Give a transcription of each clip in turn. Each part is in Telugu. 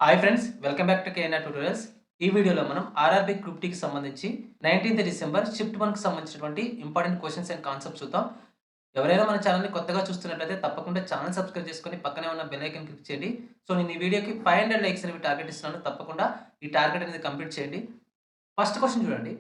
Hi friends, welcome back to KNR tutorials. ఈ వీడియోలో మనం ఆర్ఆర్బీ గ్రూప్ టీకి సంబంధించి 19th డిసెంబర్ షిఫ్ట్ 1కి సంబంధించినటువంటి ఇంపార్టెంట్ క్వశ్చన్స్ అండ్ కాన్సెప్ట్స్ చూద్దాం. ఎవరైనా మన ఛానల్‌ని కొత్తగా చూస్తున్నట్లయితే తప్పకుండా ఛానల్ సబ్స్క్రైబ్ చేసుకొని పక్కనే ఉన్న బెల్ ఐకాన్ క్లిక్ చేయండి. సో నేను ఈ వీడియోకి 500 లైక్స్ అనేవి టార్గెట్ ఇస్తున్నాను. తప్పకుండా ఈ టార్గెట్ అనేది కంప్లీట్ చేయండి. ఫస్ట్ క్వెషన్ చూడండి.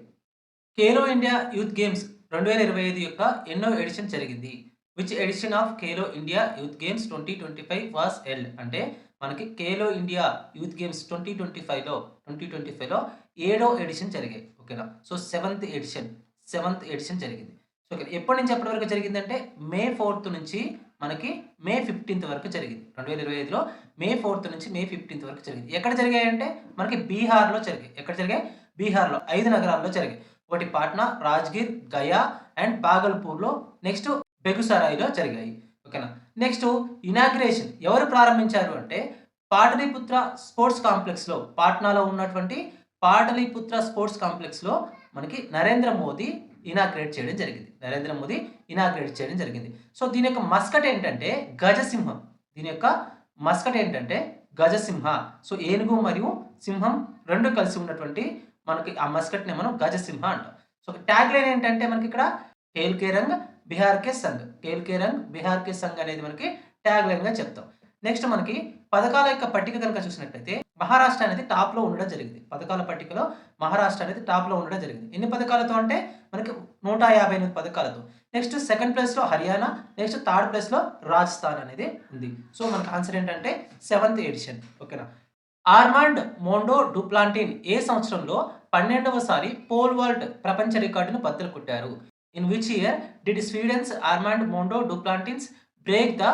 ఖేలో ఇండియా యూత్ గేమ్స్ 2025 యొక్క ఎన్నో ఎడిషన్ జరిగింది? Which edition of Khelo India Youth Games 2025 was held? అంటే మనకి ఖేలో ఇండియా యూత్ గేమ్స్ 2025లో ఏడో ఎడిషన్ జరిగాయి. ఓకేనా? సో సెవెంత్ ఎడిషన్ జరిగింది. So okay. ఎప్పటి నుంచి ఎప్పటి వరకు జరిగిందంటే మే 4 నుంచి మనకి మే 15 వరకు జరిగింది. 2025లో మే 4 నుంచి మే 15 వరకు జరిగింది. ఎక్కడ జరిగాయంటే మనకి బీహార్‌లో జరిగాయి. ఎక్కడ జరిగాయి? బీహార్‌లో 5 నగరాల్లో జరిగాయి. ఒకటి పాట్నా, రాజ్‌గిర్, గయా అండ్ భాగల్పూర్‌లో, నెక్స్ట్ బెగుసరాయ్‌లో జరిగాయి. ఓకేనా? నెక్స్ట్ ఇనాగ్రేషన్ ఎవరు ప్రారంభించారు అంటే పాటలీపుత్ర స్పోర్ట్స్ కాంప్లెక్స్‌లో, పాట్నాలో ఉన్నటువంటి పాటలీపుత్ర స్పోర్ట్స్ కాంప్లెక్స్‌లో మనకి నరేంద్ర మోదీ ఇనాగ్రేట్ చేయడం జరిగింది. నరేంద్ర మోదీ ఇనాగ్రేట్ చేయడం జరిగింది. సో దీని యొక్క మస్కట్ ఏంటంటే గజసింహం. దీని యొక్క మస్కట్ ఏంటంటే గజసింహ. సో ఏనుగు మరియు సింహం 2 కలిసి ఉన్నటువంటి మనకి ఆ మస్కట్‌ని మనం గజసింహ అంటాం. సో ట్యాగ్ లైన్ ఏంటంటే మనకిక్కడ ఖేల్ కే రంగ్ బిహార్ కే సంగ్. ఖేల్ కే రంగ్ బిహార్ కే సంగ్ అనేది మనకి ట్యాగ్ లైన్‌గా చెప్తాం. నెక్స్ట్ మనకి పథకాల యొక్క పట్టిక కనుక చూసినట్లయితే మహారాష్ట్ర అనేది టాప్‌లో ఉండడం జరిగింది. పథకాల పట్టికలో మహారాష్ట్ర అనేది టాప్‌లో ఉండడం జరిగింది. ఎన్ని పథకాలతో అంటే మనకి 158 పథకాలతో. నెక్స్ట్ సెకండ్ ప్లేస్‌లో హర్యానా, నెక్స్ట్ థర్డ్ ప్లేస్‌లో రాజస్థాన్ అనేది ఉంది. సో మనకి ఆన్సర్ ఏంటంటే 7th ఎడిషన్. ఓకేనా? ఆర్మాండ్ మోండో డూప్లాంటిన్ ఏ సంవత్సరంలో 12వసారి పోల్ వాల్ట్ ప్రపంచ రికార్డును బద్దలు కొట్టారు? In which year did Sweden's Armand Mondo Duplantis break the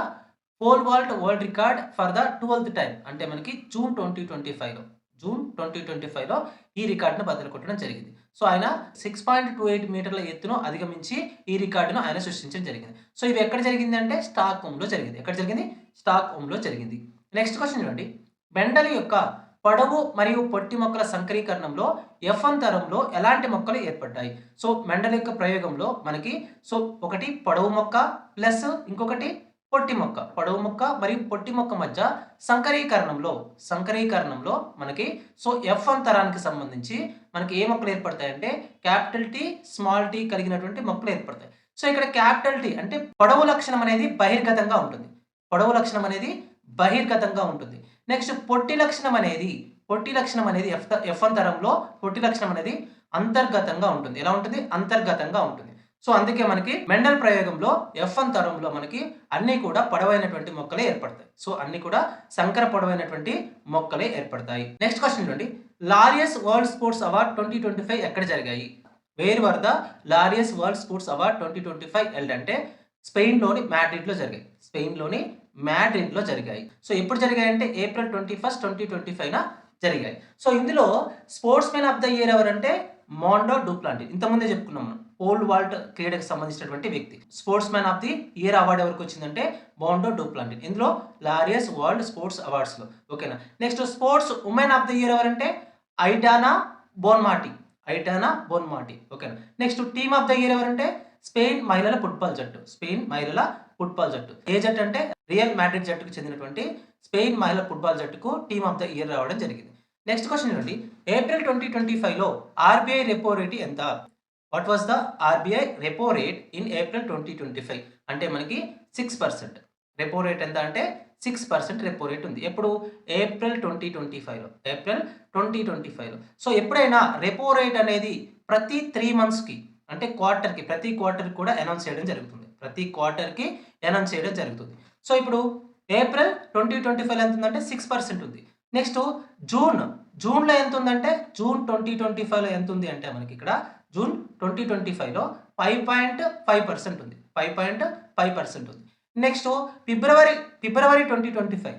pole vault world record for the 12th time? అంటే మనకి జూన్ 2025లో ఈ రికార్డును బద్దలు కొట్టడం జరిగింది. సో ఆయన 6.28 మీటర్ల ఎత్తును అధిగమించి ఈ రికార్డును ఆయన సృష్టించడం జరిగింది. సో ఇది ఎక్కడ జరిగిందంటే స్టాక్‌హోమ్‌లో జరిగింది. ఎక్కడ జరిగింది? స్టాక్‌హోమ్‌లో జరిగింది. నెక్స్ట్ క్వెషన్ చూడండి. మెండల్ యొక్క పొడవు మరియు పొట్టి మొక్కల సంకరీకరణంలో F1 తరంలో ఎలాంటి మొక్కలు ఏర్పడ్డాయి? సో మెండల్ యొక్క ప్రయోగంలో మనకి ఒకటి పొడవు మొక్క ప్లస్ ఇంకొకటి పొట్టి మొక్క. పొడవు మొక్క మరియు పొట్టి మొక్క మధ్య సంకరీకరణంలో మనకి F1 తరానికి సంబంధించి మనకి ఏ మొక్కలు ఏర్పడతాయంటే క్యాపిటల్ టీ, స్మాల్ టీ కలిగినటువంటి మొక్కలు ఏర్పడతాయి. సో ఇక్కడ క్యాపిటల్ టీ అంటే పొడవు లక్షణం అనేది బహిర్గతంగా ఉంటుంది. పొడవు లక్షణం అనేది బహిర్గతంగా ఉంటుంది. నెక్స్ట్ పొట్టి లక్షణం అనేది F1 తరంలో పొట్టి లక్షణం అనేది అంతర్గతంగా ఉంటుంది. ఎలా ఉంటుంది? అంతర్గతంగా ఉంటుంది. సో అందుకే మనకి మెండల్ ప్రయోగంలో F1 తరంలో మనకి అన్నీ కూడా పొడవైనటువంటి మొక్కలే ఏర్పడతాయి. సో అన్నీ కూడా సంకర పొడవైనటువంటి మొక్కలే ఏర్పడతాయి. నెక్స్ట్ క్వెషన్ చూడండి. లారియస్ వరల్డ్ స్పోర్ట్స్ అవార్డ్ 2025 ఎక్కడ జరిగాయి? Where were the లారియస్ world sports award 2025 held? అంటే స్పెయిన్‌లోని మాడ్రిడ్‌లో జరిగాయి. సో ఎప్పుడు జరిగాయంటే ఏప్రిల్ 21, 2025న జరిగాయి. సో ఇందులో sports man of the year ఎవరంటే మోండో డూప్లాంటిన్. ఇంతకుముందే చెప్పుకున్నాం మనం. పోల్ వాల్ట్ క్రీడకు సంబంధించినటువంటి వ్యక్తి. Sports man of the year award ఎవరికి వచ్చిందంటే మోండో డూప్లాంటిన్. ఇందులో లారియస్ వరల్డ్ స్పోర్ట్స్ అవార్డ్స్‌లో. ఓకేనా? Next sports woman of the year ఎవరంటే ఐటానా బోన్మాటి. ఓకేనా? Next team of the year ఎవరంటే స్పెయిన్ మహిళల ఫుట్బాల్ జట్టు. ఏ జట్టు అంటే రియల్ మాడ్రిడ్ జట్టుకు చెందినటువంటి స్పెయిన్ మహిళల ఫుట్బాల్ జట్టుకు టీమ్ ఆఫ్ ద ఇయర్ రావడం జరిగింది. నెక్స్ట్ క్వెషన్ చూడండి. ఏప్రిల్ 2025లో ఆర్‌బీఐ రెపో రేట్ ఎంత? What was the RBI repo rate in April 2025? అంటే మనకి 6%. రెపో రేట్ ఎంత అంటే 6% రెపో రేట్ ఉంది. ఎప్పుడు? ఏప్రిల్ 2025లో. సో ఎప్పుడైనా రెపో రేట్ అనేది ప్రతి 3 మంత్స్‌కి అంటే ప్రతి క్వార్టర్‌కి కూడా అనౌన్స్ చేయడం జరుగుతుంది. సో ఇప్పుడు ఏప్రిల్ 2025లో ఎంత ఉందంటే 6% ఉంది. నెక్స్ట్ జూన్‌లో ఎంత ఉందంటే జూన్ 2025లో ఎంత ఉంది అంటే మనకి ఇక్కడ జూన్ 2025లో 5.5% ఉంది. 5.5% ఉంది. నెక్స్ట్ ఫిబ్రవరి 2025లో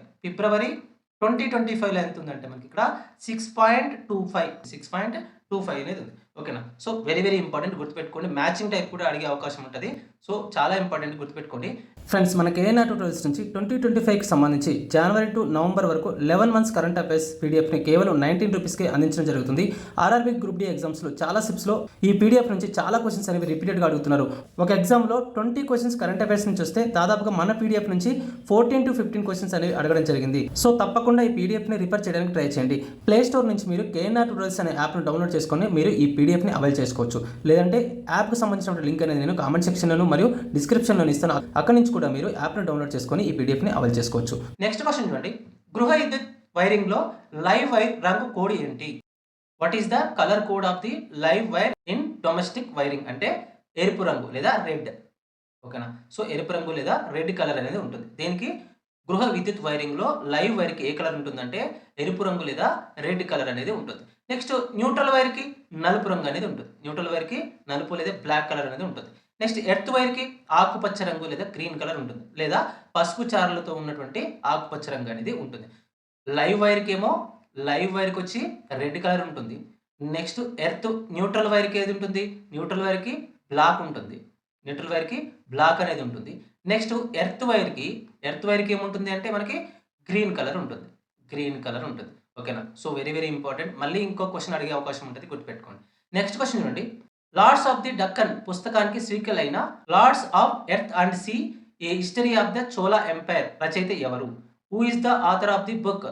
ఎంత ఉందంటే మనకి ఇక్కడ 6.25 25 అనేది ఉంది. ఓకేనా? సో, వెరీ వెరీ ఇంపార్టెంట్ గుర్తుపెట్టుకోండి. మ్యాచింగ్ టైప్ కూడా అడిగే అవకాశం ఉంటది. సో, చాలా ఇంపార్టెంట్ గుర్తుపెట్టుకోండి. ఫ్రెండ్స్, మనకి ఏఎన్ఆర్ ట్యూటోరియల్స్ నుంచి 2025కి సంబంధించి జనవరి టు నవంబర్ వరకు 11 మంత్స్ కరెంట్ అఫైర్స్ పీడిఎఫ్ని కేవలం 19 రూపీస్కే అందించడం జరుగుతుంది. ఆర్ఆర్బీ గ్రూప్ డి ఎగ్జామ్స్లో చాలా సిప్స్లో ఈ పీడిఎఫ్ నుంచి చాలా క్వశ్చన్స్ అనేవి రిపీటెడ్గా అడుగుతున్నారు. ఒక ఎగ్జామ్లో 20 క్వశ్చన్స్ కరెంట్ అఫైర్స్ నుంచి వస్తే దాదాపుగా మన పీడిఎఫ్ నుంచి 14 to 15 క్వశ్చన్స్ అనేవి అడగడం జరిగింది. సో తప్పకుండా ఈ పీడిఎఫ్ని రిఫర్ చేయడానికి ట్రై చేయండి. ప్లే స్టోర్ నుంచి మీరు కేఎన్ఆర్ ట్యూటోరియల్స్ అనే యాప్ను డౌన్లోడ్ చేసుకొని మీరు ఈ పీడిఎఫ్ని అవైల్ చేసుకోవచ్చు. లేదంటే యాప్కి సంబంధించిన లింక్ అనేది నేను కామెంట్ సెక్షన్లో మరియు డిస్క్రిప్షన్లో ఇస్తాను. అక్కడి నుంచి కూడా మీరు యాప్ను డౌన్లోడ్ చేసుకొని ఈ పీడిఎఫ్ని అవైల్ చేసుకోవచ్చు. నెక్స్ట్ క్వశ్చన్ చూడండి. గృహ విద్యుత్ వైరింగ్లో లైవ్ వైర్ రంగు కోడ్ ఏంటి? What is the colour code of the live wire in domestic wiring? అంటే ఎరుపు రంగు లేదా రెడ్. ఓకేనా? సో ఎరుపు రంగు లేదా రెడ్ కలర్ అనేది ఉంటుంది. దీనికి గృహ విద్యుత్ వైరింగ్లో లైవ్ వైర్కి ఏ కలర్ ఉంటుందంటే ఎరుపు రంగు లేదా రెడ్ కలర్ అనేది ఉంటుంది. నెక్స్ట్ న్యూట్రల్ వైర్కి నలుపు రంగు అనేది ఉంటుంది. న్యూట్రల్ వైర్కి నలుపు లేదా బ్లాక్ కలర్ అనేది ఉంటుంది. నెక్స్ట్ ఎర్త్ వైర్కి ఆకుపచ్చ రంగు లేదా గ్రీన్ కలర్ ఉంటుంది, లేదా పసుపు చారలతో ఉన్నటువంటి ఆకుపచ్చ రంగు అనేది ఉంటుంది. లైవ్ వైర్కి ఏమో లైవ్ వైర్కి వచ్చి రెడ్ కలర్ ఉంటుంది. నెక్స్ట్ న్యూట్రల్ వైర్కి ఏది ఉంటుంది? న్యూట్రల్ వైర్కి బ్లాక్ ఉంటుంది. న్యూట్రల్ వైర్కి బ్లాక్ అనేది ఉంటుంది. నెక్స్ట్ ఎర్త్ వైర్కి ఏముంటుంది అంటే మనకి గ్రీన్ కలర్ ఉంటుంది. గ్రీన్ కలర్ ఉంటుంది. ఓకేనా? So very very important. మళ్ళీ ఇంకో క్వశ్చన్ అడిగే అవకాశం ఉంటుంది, గుర్తుపెట్టుకోండి. నెక్స్ట్ క్వశ్చన్ చూడండి. లార్డ్స్ ఆఫ్ ది డక్కన్ పుస్తకానికి సీక్వెల్ అయిన Lords of Earth and Sea a History of the Chola Empire రచయిత ఎవరు? Who is the author of the book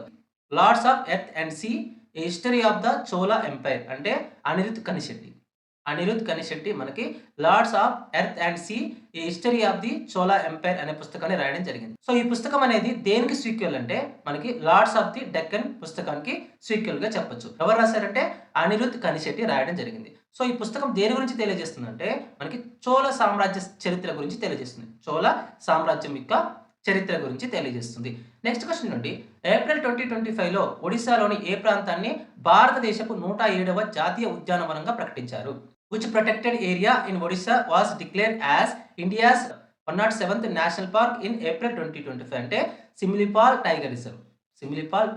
Lords of Earth and Sea a History of the Chola Empire? అంటే అనిరుద్ కనిశెట్టి మనకి Lords of Earth and Sea a History of the Chola Empire అనే పుస్తకాన్ని రాయడం జరిగింది. సో ఈ పుస్తకం అనేది దేనికి సీక్వెల్ అంటే మనకి లార్డ్స్ ఆఫ్ ది డెక్కన్ పుస్తకానికి సీక్వెల్ గా చెప్పొచ్చు. ఎవరు రాశారంటే అనిరుద్ కనిశెట్టి రాయడం జరిగింది. సో ఈ పుస్తకం దేని గురించి తెలియజేస్తుందంటే మనకి చోళ సామ్రాజ్య చరిత్ర గురించి తెలియజేస్తుంది. చోళ సామ్రాజ్యం యొక్క చరిత్ర గురించి తెలియజేస్తుంది. నెక్స్ట్ క్వశ్చన్ నుండి ఏప్రిల్ 2025లో ఒడిశాలోని ఏ ప్రాంతాన్ని భారతదేశపు 107వ జాతీయ ఉద్యానవనంగా ప్రకటించారు? Which protected area in Odisha was declared as India's 107th National Park in April 2025? అంటే సిమిలిపాల్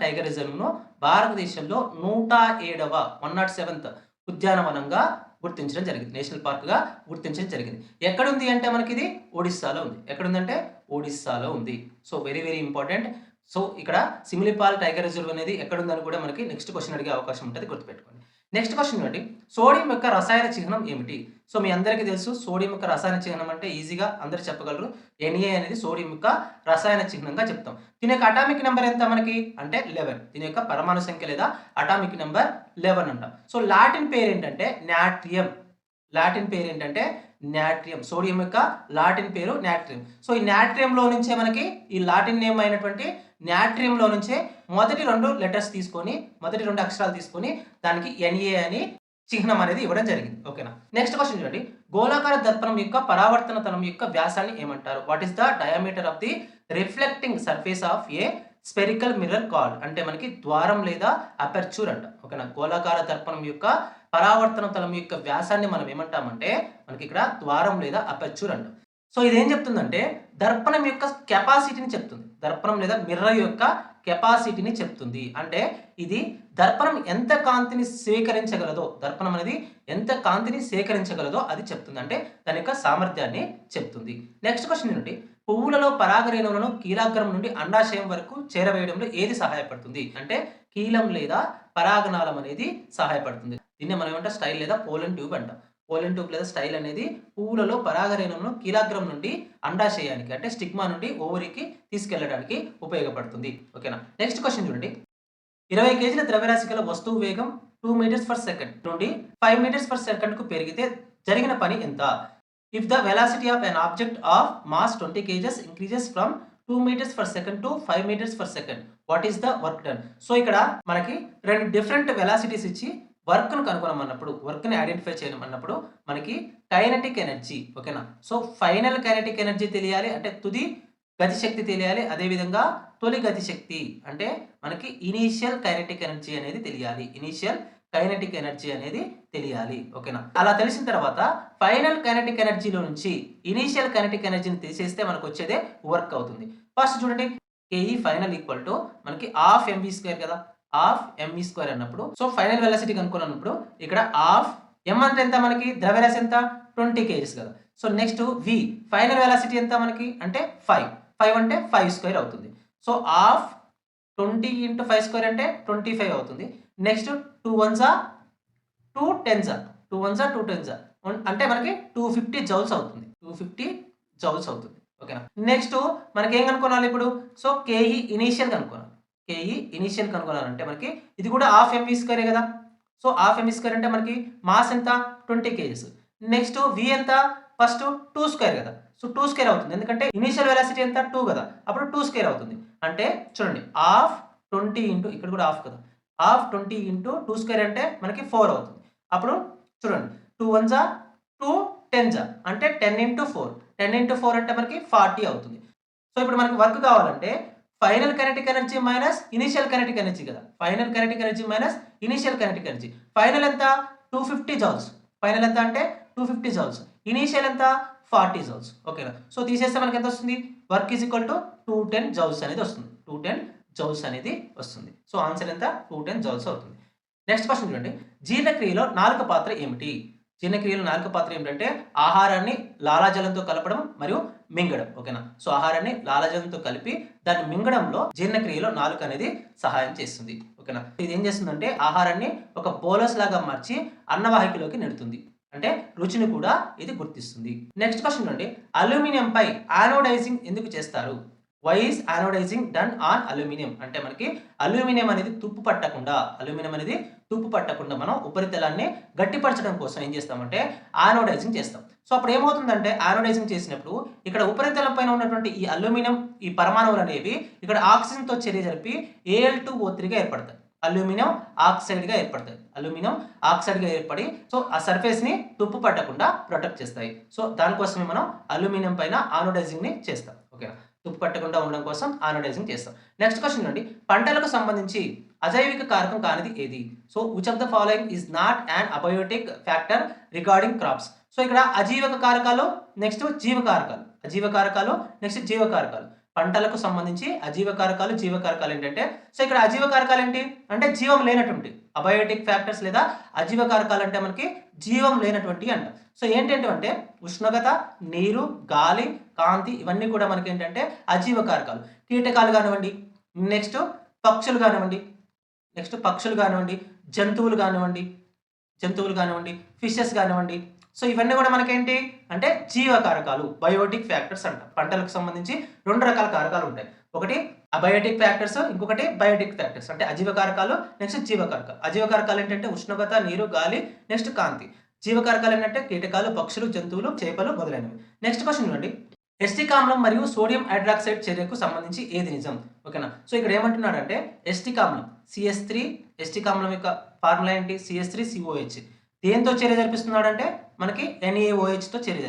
టైగర్ రిజర్వ్ను భారతదేశంలో 107వ ఉద్యానవనంగా గుర్తించడం జరిగింది. నేషనల్ పార్క్గా గుర్తించడం జరిగింది. ఎక్కడుంది అంటే మనకి ఇది ఒడిస్సాలో ఉంది. ఎక్కడుందంటే ఒడిస్సాలో ఉంది. So very very important. So ఇక్కడ సిమిలిపాల్ టైగర్ రిజర్వ్ అనేది ఎక్కడుందని కూడా మనకి నెక్స్ట్ క్వశ్చన్ అడిగే అవకాశం ఉంటుంది, గుర్తుపెట్టుకోండి. నెక్స్ట్ క్వశ్చన్ చూడండి. సోడియం యొక్క రసాయన చిహ్నం ఏమిటి? సో మీ అందరికీ తెలుసు సోడియం యొక్క రసాయన చిహ్నం అంటే ఈజీగా అందరూ చెప్పగలరు. Na అనేది సోడియం యొక్క రసాయన చిహ్నంగా చెప్తాం. దీని యొక్క అటామిక్ నెంబర్ ఎంత మనకి అంటే 11. దీని యొక్క పరమాణు సంఖ్య లేదా అటామిక్ నెంబర్ 11 అంటాం. సో లాటిన్ పేరు ఏంటంటే నాట్రియం. సోడియం యొక్క లాటిన్ పేరు నాట్రియం. సో ఈ నాట్రియంలో నుంచే మనకి ఈ లాటిన్ నేమ్ అయినటువంటి నాట్రియంలో నుంచే మొదటి 2 లెటర్స్ తీసుకొని మొదటి 2 అక్షరాలు తీసుకొని దానికి Na అని చిహ్నం అనేది ఇవ్వడం జరిగింది. ఓకేనా? నెక్స్ట్ క్వశ్చన్ చూడండి. గోళాకార దర్పణం యొక్క పరావర్తన తలం యొక్క వ్యాసాన్ని ఏమంటారు? What is the diameter of the reflecting surface of A spherical mirror called? అంటే మనకి ద్వారం లేదా అపెర్చూర్ అంట. ఓకేనా? గోళాకార దర్పణం యొక్క పరావర్తన తలం యొక్క వ్యాసాన్ని మనం ఏమంటామంటే మనకి ఇక్కడ ద్వారం లేదా అపెర్చూర్ అంటాం. సో ఇదేం చెప్తుందంటే దర్పణం యొక్క కెపాసిటీని చెప్తుంది. దర్పణం లేదా మిర్రర్ యొక్క కెపాసిటీని చెప్తుంది. అంటే ఇది దర్పణం ఎంత కాంతిని సేకరించగలదో, దర్పణం అనేది ఎంత కాంతిని సేకరించగలదో అది చెప్తుంది. అంటే దాని యొక్క సామర్థ్యాన్ని చెప్తుంది. నెక్స్ట్ క్వశ్చన్ ఏంటంటే పువ్వులలో పరాగరేణువులను కీలాగ్రం నుండి అండాశయం వరకు చేరవేయడంలో ఏది సహాయపడుతుంది? అంటే కీలం లేదా పరాగనాళం అనేది సహాయపడుతుంది. దీన్ని మనం ఏమంటాం స్టైల్ లేదా పోలన్ ట్యూబ్ అంటాం. పోలన్ ట్యూబ్ లేదా స్టైల్ అనేది పువ్వులలో పరాగరేణువులను కీలాగ్రం నుండి అండాశయానికి అంటే స్టిగ్మా నుండి ఓవరీకి తీసుకెళ్లడానికి ఉపయోగపడుతుంది. ఓకేనా? నెక్స్ట్ క్వశ్చన్ చూడండి. 20 కేజీల ద్రవ్యరాశి గల వస్తువు వేగం 2 మీటర్స్ పర్ సెకండ్ నుండి 5 మీటర్స్ పర్ సెకండ్ కు పెరిగితే జరిగిన పని ఎంత? If the velocity of an object of mass 20 kgs increases from 2 meters per second to 5 meters per second, what is the work done? So ఇక్కడ మనకి 2 డిఫరెంట్ వెలాసిటీస్ ఇచ్చి వర్క్ ను కనుగొనమన్నప్పుడు, వర్క్ ని ఐడెంటిఫై చేయమన్నప్పుడు మనకి కైనెటిక్ ఎనర్జీ, ఓకేనా? సో ఫైనల్ కైనెటిక్ ఎనర్జీ తెలియాలి, అంటే తుది గతిశక్తి తెలియాలి. అదేవిధంగా తొలి గతిశక్తి అంటే మనకి ఇనీషియల్ కైనెటిక్ ఎనర్జీ అనేది తెలియాలి. ఓకేనా? అలా తెలిసిన తర్వాత ఫైనల్ కైనెటిక్ ఎనర్జీలో నుంచి ఇనీషియల్ కైనెటిక్ ఎనర్జీని తీసేస్తే మనకు వచ్చేదే వర్క్ అవుతుంది. ఫస్ట్ చూడండి, కేఈ ఫైనల్ ఈక్వల్ టు మనకి ½ mv² కదా. హాఫ్ ఎంఈ స్క్వేర్ అన్నప్పుడు సో ఫైనల్ వెలాసిటీ కనుక్కున్నప్పుడు ఇక్కడ హాఫ్ ఎం అంటే ఎంత మనకి ద్రవ్యరాశి ఎంత 20 kgs కదా. సో నెక్స్ట్ వి ఫైనల్ వెలాసిటీ ఎంత మనకి అంటే 5 అంటే 5 స్క్వేర్ అవుతుంది. సో హాఫ్ 20 ఇంటూ 5 స్క్వేర్ అంటే 25 అవుతుంది. Next 2 1s 2 10s 2 1s 2 10s అంటే మనకి 250 జౌల్స్ అవుతుంది. 250 జౌల్స్ అవుతుంది. ఓకేనా. నెక్స్ట్ మనకి ఏం కనుక్కోవాలి ఇప్పుడు సో కేఈ ఇనీషియల్ కనుక్కోవాలి. కేఈ ఇనీషియల్ కనుక్కోవాలంటే మనకి ఇది కూడా హాఫ్ ఎంవి స్క్వేరే కదా. సో హాఫ్ ఎంవి స్క్వేర్ అంటే మనకి మాస్ ఎంత 20 kgs. నెక్స్ట్ వి ఎంత ఫస్ట్ 2 స్క్వేర్ కదా. సో 2 స్క్వేర్ అవుతుంది ఎందుకంటే ఇనీషియల్ వెలాసిటీ ఎంత 2 కదా. అప్పుడు 2 స్క్వేర్ అవుతుంది. అంటే చూడండి హాఫ్ 20 ఇంటూ ఇక్కడ కూడా హాఫ్ కదా. హాఫ్ 20 ఇంటూ 2 స్క్వేర్ అంటే మనకి 4 అవుతుంది. అప్పుడు చూడండి 2 1s 2 10s అంటే 10 ఇంటూ 4 10 ఇంటూ 4 అంటే మనకి 40 అవుతుంది. సో ఇప్పుడు మనకి వర్క్ కావాలంటే final kinetic energy minus initial kinetic energy కదా. Final kinetic energy minus initial kinetic energy. Final ఎంత 250 జౌల్స్. ఫైనల్ ఎంత అంటే 250 జౌల్స్. ఇనీషియల్ ఎంత 40 జౌల్స్. ఓకేనా. సో తీసేస్తే మనకి ఎంత వస్తుంది work is equal to 210 joules అనేది వస్తుంది. 210 జౌల్స్ అనేది వస్తుంది. సో ఆన్సర్ ఎంత 210 జౌల్స్ అవుతుంది. నెక్స్ట్ క్వశ్చన్ చూడండి. జీర్ణక్రియలో నాలుక పాత్ర ఏమిటి? జీర్ణక్రియలో నాలుక పాత్ర ఏమిటంటే ఆహారాన్ని లాలాజలంతో కలపడం మరియు మింగడం. ఓకేనా. సో ఆహారాన్ని లాలాజలంతో కలిపి దాన్ని మింగడంలో జీర్ణక్రియలో నాలుక అనేది సహాయం చేస్తుంది. ఓకేనా. ఇది ఏం చేస్తుందంటే ఆహారాన్ని ఒక బోలస్ లాగా మార్చి అన్నవాహికలోకి నెడుతుంది. అంటే రుచిని కూడా ఇది గుర్తిస్తుంది. నెక్స్ట్ క్వశ్చన్ చూడండి. అల్యూమినియం పై ఆనోడైజింగ్ ఎందుకు చేస్తారు? Why is anodising done on aluminium అంటే మనకి అల్యూమినియం అనేది తుప్పు పట్టకుండా మనం ఉపరితలాన్ని గట్టిపరచడం కోసం ఏం చేస్తామంటే ఆనోడైజింగ్ చేస్తాం. సో అప్పుడు ఏమవుతుందంటే ఆనోడైజింగ్ చేసినప్పుడు ఇక్కడ ఉపరితలం పైన ఉన్నటువంటి ఈ అల్యూమినియం ఈ పరమాణువులు అనేవి ఇక్కడ ఆక్సిజన్తో చర్య జరిపి Al2O3గా ఏర్పడతాయి. అల్యూమినియం ఆక్సైడ్గా ఏర్పడి సో ఆ సర్ఫేస్ ని తుప్పు పట్టకుండా ప్రొటెక్ట్ చేస్తాయి. సో దానికోసమే మనం అల్యూమినియం పైన ఆనోడైజింగ్ ని చేస్తాం. ఓకేనా. తుప్పు పట్టకుండా ఉండడం కోసం ఆనోడైజింగ్ చేస్తాం. నెక్స్ట్ క్వశ్చన్ నుండి పంటలకు సంబంధించి అజైవిక కారకం కానిది ఏది? So which of the following is not an abiotic factor regarding crops. So ఇక్కడ అజీవక కారకాలు నెక్స్ట్ జీవకారకాలు నెక్స్ట్ జీవకారకాలు పంటలకు సంబంధించి అజీవకారకాలు జీవకారకాలు ఏంటంటే సో ఇక్కడ అజీవకారకాలు ఏంటి అంటే జీవం లేనటువంటి అబయోటిక్ ఫ్యాక్టర్స్ లేదా అజీవకారకాలు అంటే మనకి జీవం లేనటువంటి అంట. సో ఏంటంటే అంటే ఉష్ణోగ్రత, నీరు, గాలి, కాంతి ఇవన్నీ కూడా మనకి ఏంటంటే అజీవకారకాలు. కీటకాలు కానివ్వండి, నెక్స్ట్ పక్షులు కానివ్వండి, జంతువులు కానివ్వండి, ఫిషెస్ కానివ్వండి. సో ఇవన్నీ కూడా మనకేంటి అంటే జీవకారకాలు బయోటిక్ ఫ్యాక్టర్స్ అంట. పంటలకు సంబంధించి 2 రకాల కారకాలు ఉంటాయి. ఒకటి అబయోటిక్ ఫ్యాక్టర్స్, ఇంకొకటి బయోటిక్ ఫ్యాక్టర్స్ అంటే అజీవకారకాలు నెక్స్ట్ జీవకారకాలు. అజీవకారకాలు ఏంటంటే ఉష్ణోగ్రత, నీరు, గాలి నెక్స్ట్ కాంతి. జీవకారకాలు ఏంటంటే కీటకాలు, పక్షులు, జంతువులు, చేపలు మొదలైనవి. నెక్స్ట్ క్వశ్చన్ చూడండి. ఎస్టిక్ ఆమ్లం మరియు సోడియం హైడ్రాక్సైడ్ చర్యకు సంబంధించి ఏది నిజం? ఓకేనా. సో ఇక్కడ ఏమంటున్నాడంటే ఎస్టిక్ ఆమ్లం CH3 ఎస్టిక్ ఆమ్లం యొక్క ఫార్ములా ఏంటి CH3COH దేంతో చర్య జరిపిస్తున్నాడు అంటే మనకి NaOH తో చర్య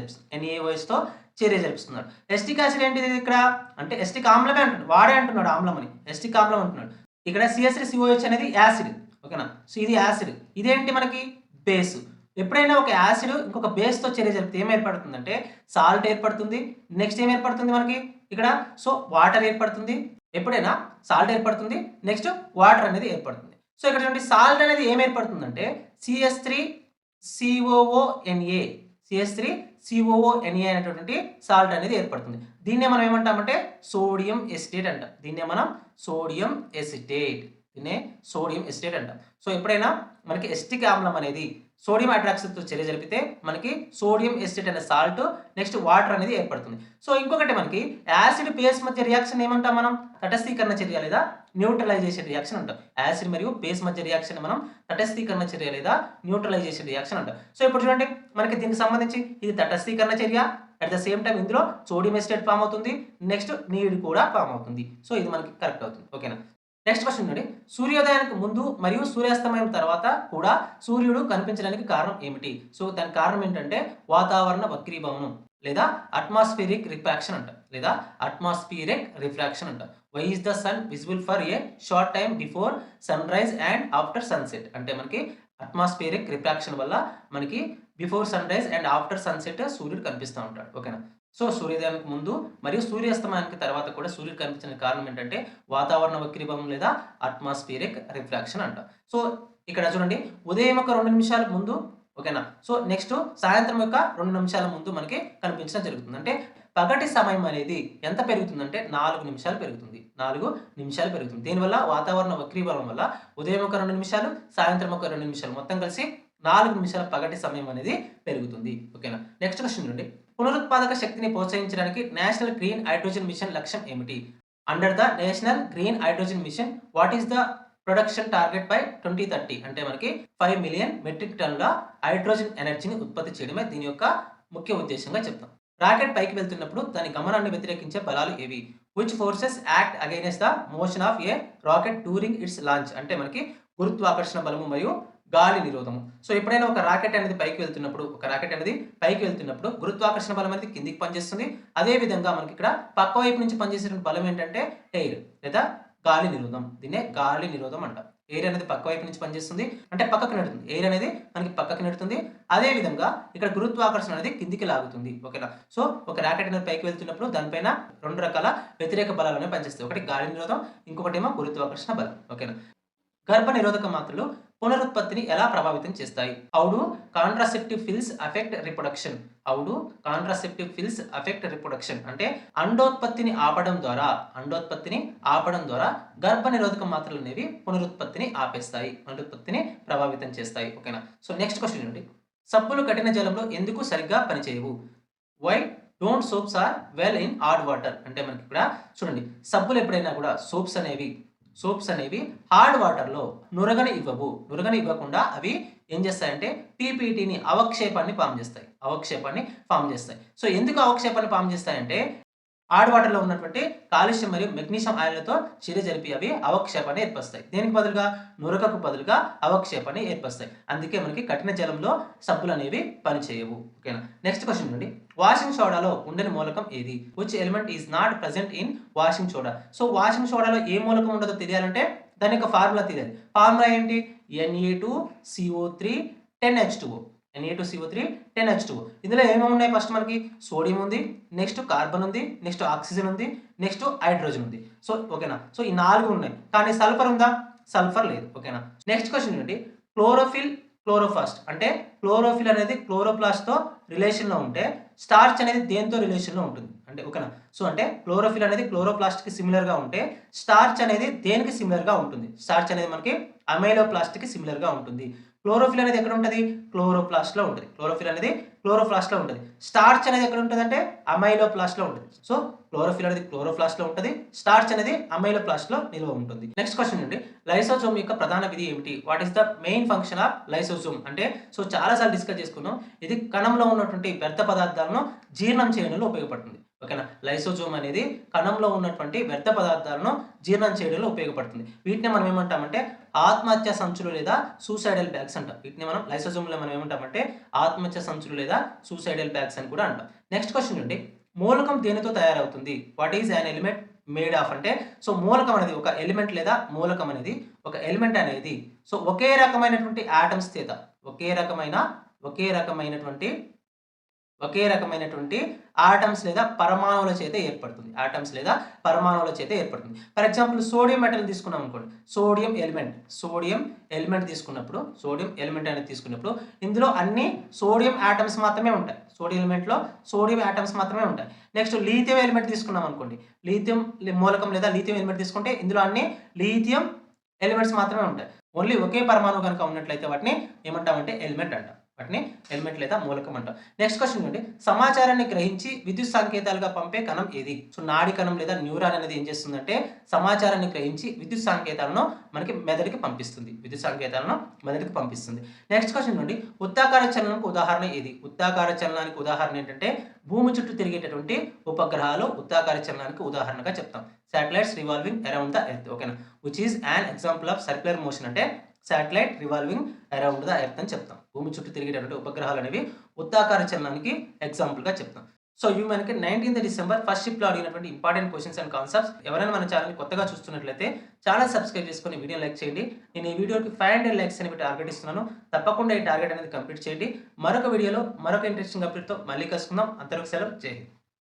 జరిపిస్తున్నాడు. ఎస్టిక్ యాసిడ్ ఏంటిది ఇక్కడ అంటే ఎస్టిక్ ఆమ్లమే అంటున్నాడు, వాడే అంటున్నాడు ఆమ్లం అని ఎస్టిక్ ఆమ్లం అంటున్నాడు. ఇక్కడ CH3COH అనేది యాసిడ్. ఓకేనా. సో ఇది యాసిడ్, ఇదేంటి మనకి బేస్. ఎప్పుడైనా ఒక యాసిడ్ ఇంకొక బేస్తో చర్య జరిపితే ఏం ఏర్పడుతుందంటే సాల్ట్ ఏర్పడుతుంది. నెక్స్ట్ ఏం ఏర్పడుతుంది మనకి ఇక్కడ సో వాటర్ ఏర్పడుతుంది. ఎప్పుడైనా సాల్ట్ ఏర్పడుతుంది, నెక్స్ట్ వాటర్ అనేది ఏర్పడుతుంది. సో ఇక్కడ చూడండి సాల్ట్ అనేది ఏం ఏర్పడుతుందంటే CH3COONA అనేటువంటి సాల్ట్ అనేది ఏర్పడుతుంది. దీన్నే మనం ఏమంటామంటే సోడియం ఎసిటేట్ అంటాం. దీన్నే సోడియం ఎసిటేట్ అంటాం. సో ఎప్పుడైనా మనకి ఎస్టిక్ ఆమ్లం అనేది సోడియం హైడ్రాక్సైడ్తో చర్య జరిపితే మనకి సోడియం ఎసిటేట్ అనే సాల్ట్ నెక్స్ట్ వాటర్ అనేది ఏర్పడుతుంది. సో ఇంకొకటి మనకి యాసిడ్ బేస్ మధ్య రియాక్షన్ ఏమంటాం మనం తటస్థీకరణ చర్య లేదా న్యూట్రలైజేషన్ రియాక్షన్ అంటాం. యాసిడ్ మరియు బేస్ మధ్య రియాక్షన్ మనం తటస్థీకరణ చర్య లేదా న్యూట్రలైజేషన్ రియాక్షన్ అంటాం. సో ఇప్పుడు చూడండి మనకి దీనికి సంబంధించి ఇది తటస్థీకరణ చర్య, అట్ ద సేమ్ టైం ఇందులో సోడియం ఎసిటేట్ ఫామ్ అవుతుంది, నెక్స్ట్ నీరు కూడా ఫామ్ అవుతుంది. సో ఇది మనకి కరెక్ట్ అవుతుంది. ఓకేనా. నెక్స్ట్ క్వశ్చన్ చూడండి. సూర్యోదయానికి ముందు మరియు సూర్యాస్తమయం తర్వాత కూడా సూర్యుడు కనిపించడానికి కారణం ఏమిటి? సో దానికి కారణం ఏంటంటే వాతావరణ వక్రీభవనం లేదా అట్మాస్ఫియరిక్ రిఫ్రాక్షన్ అంట. Why is the sun visible for a short time before sunrise and after sunset అంటే మనకి అట్మాస్ఫియరిక్ రిఫ్రాక్షన్ వల్ల మనకి before sunrise and after sunset సూర్యుడు కనిపిస్తూ ఉంటాడు. ఓకేనా. సో, సూర్యోదయానికి ముందు మరియు సూర్యాస్తమయానికి తర్వాత కూడా సూర్యుడు కనిపించడానికి కారణం ఏంటంటే, వాతావరణ వక్రీభవనం లేదా అట్మాస్ఫియరిక్ రిఫ్రాక్షన్ అంటాం. సో, ఇక్కడ చూడండి ఉదయం ఒక 2 నిమిషాల ముందు ఓకేనా. సో, నెక్స్ట్ సాయంత్రం యొక్క 2 నిమిషాల ముందు మనకి కనిపించడం జరుగుతుంది. అంటే పగటి సమయం అనేది ఎంత పెరుగుతుందంటే 4 నిమిషాలు పెరుగుతుంది. 4 నిమిషాలు పెరుగుతుంది. దీనివల్ల వాతావరణ వక్రీభవనం వల్ల ఉదయం ఒక 2 నిమిషాలు, సాయంత్రం ఒక 2 నిమిషాలు మొత్తం కలిసి 4 నిమిషాల పగటి సమయం అనేది పెరుగుతుంది. ఓకేనా. నెక్స్ట్ క్వెషన్ చూడండి. పునరుత్పాదక శక్తిని ప్రోత్సహించడానికి నేషనల్ గ్రీన్ హైడ్రోజన్ మిషన్ లక్ష్యం ఏమిటి? Under the national green hydrogen mission what is the production target by 2030 అంటే మనకి 5 మిలియన్ మెట్రిక్ టన్నుల హైడ్రోజన్ ఎనర్జీని ఉత్పత్తి చేయడమే దీని యొక్క ముఖ్య ఉద్దేశంగా చెప్తాం. రాకెట్ పైకి వెళ్తున్నప్పుడు దాని గమనాన్ని వ్యతిరేకించే బలాలు ఏవి? Which forces act against the motion of a rocket during it's launch అంటే మనకి గురుత్వాకర్షణ బలము మరియు గాలి నిరోధము. సో, ఎప్పుడైనా ఒక రాకెట్ అనేది పైకి వెళ్తున్నప్పుడు గురుత్వాకర్షణ బలం అనేది కిందికి పనిచేస్తుంది. అదే విధంగా మనకి ఇక్కడ పక్క వైపు నుంచి పనిచేసే బలం ఏంటంటే ఎయిర్ లేదా గాలి నిరోధం. దీన్నే గాలి నిరోధం అంటాం. ఎయిర్ అనేది పక్క వైపు నుంచి పనిచేస్తుంది. అంటే పక్కకు నెడుతుంది. ఎయిర్ అనేది మనకి పక్కకు నెడుతుంది. అదే విధంగా ఇక్కడ గురుత్వాకర్షణ అనేది కిందికి లాగుతుంది. ఓకేనా. సో, ఒక రాకెట్ అనేది పైకి వెళ్తున్నప్పుడు దానిపైన 2 రకాల వ్యతిరేక బలాలు అనేవి పనిచేస్తాయి. ఒకటి గాలి నిరోధం, ఇంకొకటేమో గురుత్వాకర్షణ బలం. ఓకేనా. గర్భ నిరోధక మాత్రలు పునరుత్పత్తిని ఎలా ప్రభావితం చేస్తాయి? How do contraceptive pills affect reproduction? అంటే అండోత్పత్తిని ఆపడం ద్వారా గర్భ నిరోధక మాత్రలు అనేవి పునరుత్పత్తిని ఆపేస్తాయి, పునరుత్పత్తిని ప్రభావితం చేస్తాయి. ఓకేనా. సో, నెక్స్ట్ క్వశ్చన్ చూడండి. సబ్బులు కఠిన జలంలో ఎందుకు సరిగ్గా పనిచేయవు? Why don't soaps are well in hard water అంటే మనకి ఇక్కడ చూడండి, సబ్బులు ఎప్పుడైనా కూడా సోప్స్ అనేవి హార్డ్ వాటర్లో నురగని ఇవ్వకుండా అవి ఏం చేస్తాయంటే పీపీటీని అవక్షేపాన్ని ఫామ్ చేస్తాయి. సో, ఎందుకు అవక్షేపాన్ని ఫామ్ చేస్తాయంటే హార్డ్ వాటర్లో ఉన్నటువంటి కాల్షియం మరియు మెగ్నీషియం ఆయిన్లతో చర్య జరిపి అవి అవక్షేపాన్ని ఏర్పరుస్తాయి. దేనికి బదులుగా నురగకు బదులుగా అవక్షేపాన్ని ఏర్పరుస్తాయి. అందుకే మనకి కఠిన జలంలో సబ్బులు అనేవి పనిచేయవు. ఓకేనా. నెక్స్ట్ క్వశ్చన్ నుండి వాషింగ్ సోడాలో ఉండని మూలకం ఏది? Which element is not present in washing soda? So, washing సోడాలో ఏ మూలకం ఉండదో తెలియాలంటే దాని యొక్క ఫార్ములా తెలియాలి. ఫార్ములా ఏంటి? Na2CO3 10H2O. Na2CO3 10H2O. ఇందులో ఏమేమి ఉన్నాయి? ఫస్ట్ మనకి సోడియం ఉంది, నెక్స్ట్ కార్బన్ ఉంది, నెక్స్ట్ ఆక్సిజన్ ఉంది, నెక్స్ట్ హైడ్రోజన్ ఉంది. సో, ఓకేనా. సో, ఈ 4 ఉన్నాయి. కానీ సల్ఫర్ ఉందా? సల్ఫర్ లేదు. ఓకేనా. నెక్స్ట్ క్వశ్చన్ ఏంటి? క్లోరోఫాస్ట్ అంటే క్లోరోఫిల్ అనేది క్లోరోప్లాస్ట్తో రిలేషన్లో ఉంటే స్టార్చ్ అనేది దేంతో రిలేషన్లో ఉంటుంది అంటే ఓకేనా. సో, అంటే క్లోరోఫిల్ అనేది క్లోరోప్లాస్ట్కి సిమిలర్గా ఉంటే స్టార్చ్ అనేది దేనికి సిమిలర్గా ఉంటుంది? స్టార్చ్ అనేది మనకి అమైలోప్లాస్ట్కి సిమిలర్గా ఉంటుంది. క్లోరోఫిల్ అనేది ఎక్కడ ఉంటుంది? క్లోరోప్లాస్ట్లో ఉంటుంది. స్టార్చ్ అనేది ఎక్కడ ఉంటుంది అంటే అమైలోప్లాస్ట్లో ఉంటుంది. సో, క్లోరోఫిల్ అనేది క్లోరోప్లాస్ట్లో ఉంటుంది. స్టార్చ్ అనేది అమైలోప్లాస్ట్లో నిల్వ ఉంటుంది. నెక్స్ట్ క్వశ్చన్ అండి. లైసోజోమ్ యొక్క ప్రధాన విధి ఏమిటి? What is the main function of lysosome అంటే సో, చాలాసార్లు డిస్కస్ చేసుకున్నాం. ఇది కణంలో ఉన్నటువంటి వ్యర్థ పదార్థాలను జీర్ణం చేయడంలో ఉపయోగపడుతుంది. ఓకేనా. లైసోజోమ్ అనేది కణంలో ఉన్నటువంటి వ్యర్థ పదార్థాలను జీర్ణం చేయడంలో ఉపయోగపడుతుంది. వీటిని మనం ఏమంటామంటే ఆత్మహత్య సంచులు లేదా సూసైడల్ బ్యాగ్స్ అంటాం. లైసోజోమ్లో మనం ఏమంటామంటే ఆత్మహత్య సంచులు లేదా సూసైడల్ బ్యాగ్స్ అని కూడా అంటాం. నెక్స్ట్ క్వశ్చన్ అండి. మూలకం దేనితో తయారవుతుంది? What is an element made of అంటే సో, మూలకం అనేది ఒక ఎలిమెంట్ లేదా మూలకం అనేది ఒక ఎలిమెంట్ అనేది సో, ఒకే రకమైనటువంటి ఆటమ్స్ చేత ఒకే రకమైనటువంటి ఆటమ్స్ లేదా పరమాణువుల చేత ఏర్పడుతుంది. ఫర్ ఎగ్జాంపుల్ సోడియం మెటల్ తీసుకున్నాం అనుకోండి. సోడియం ఎలిమెంట్ అనేది తీసుకున్నప్పుడు ఇందులో అన్ని సోడియం ఆటమ్స్ మాత్రమే ఉంటాయి. సోడియం ఆటమ్స్ మాత్రమే ఉంటాయి. నెక్స్ట్ లీథియం ఎలిమెంట్ తీసుకున్నాం అనుకోండి. లీథియం మూలకం లేదా లీథియం ఎలిమెంట్ తీసుకుంటే ఇందులో అన్ని లీథియం ఎలిమెంట్స్ మాత్రమే ఉంటాయి. ఓన్లీ ఒకే పరమాణువు కనుక ఉన్నట్లయితే వాటిని ఏమంటామంటే ఎలిమెంట్ అంటాం. వాటిని ఎలిమెంట్ లేదా మూలకం అంటాం. నెక్స్ట్ క్వశ్చన్ నుండి సమాచారాన్ని గ్రహించి విద్యుత్ సంకేతాలుగా పంపే కణం ఏది? సో, నాడి కణం లేదా న్యూరాన్ అనేది ఏం చేస్తుందంటే సమాచారాన్ని గ్రహించి విద్యుత్ సంకేతాలను మనకి మెదడుకి పంపిస్తుంది. నెక్స్ట్ క్వశ్చన్ నుండి వృత్తాకార చలనానికి ఉదాహరణ ఏది? వృత్తాకార చలనానికి ఉదాహరణ ఏంటంటే భూమి చుట్టూ తిరిగేటటువంటి ఉపగ్రహాలు వృత్తాకార చలనానికి ఉదాహరణగా చెప్తాం. Satellites revolving around the earth. ఓకేనా. Which is an example of circular motion అంటే satellite revolving around the earth అని చెప్తాం. భూమి చుట్టూ తిరిగేటటువంటి ఉపగ్రహాలు అనేవి వృత్తాకార చలనానికి ఎగ్జాంపుల్గా చెప్తాం. సో, ఇవి మనకి 19th డిసెంబర్ ఫస్ట్ షిఫ్ట్లో అడిగినటువంటి ఇంపార్టెంట్ క్వశ్చన్స్ అండ్ కాన్సెప్ట్స్. ఎవరైనా మన ఛానల్ని కొత్తగా చూస్తున్నట్లయితే ఛానల్ సబ్స్క్రైబ్ చేసుకొని వీడియో లైక్ చేయండి. నేను ఈ వీడియోకి 500 లైక్స్ అనేవి టార్గెట్ ఇస్తున్నాను. తప్పకుండా ఈ టార్గెట్ అనేది కంప్లీట్ చేయండి. మరొక వీడియోలో మరొక ఇంట్రెస్టింగ్ అప్డేట్తో మళ్ళీ కలుసుకుందాం. అంతవరకు సెలవు. జై హింద్.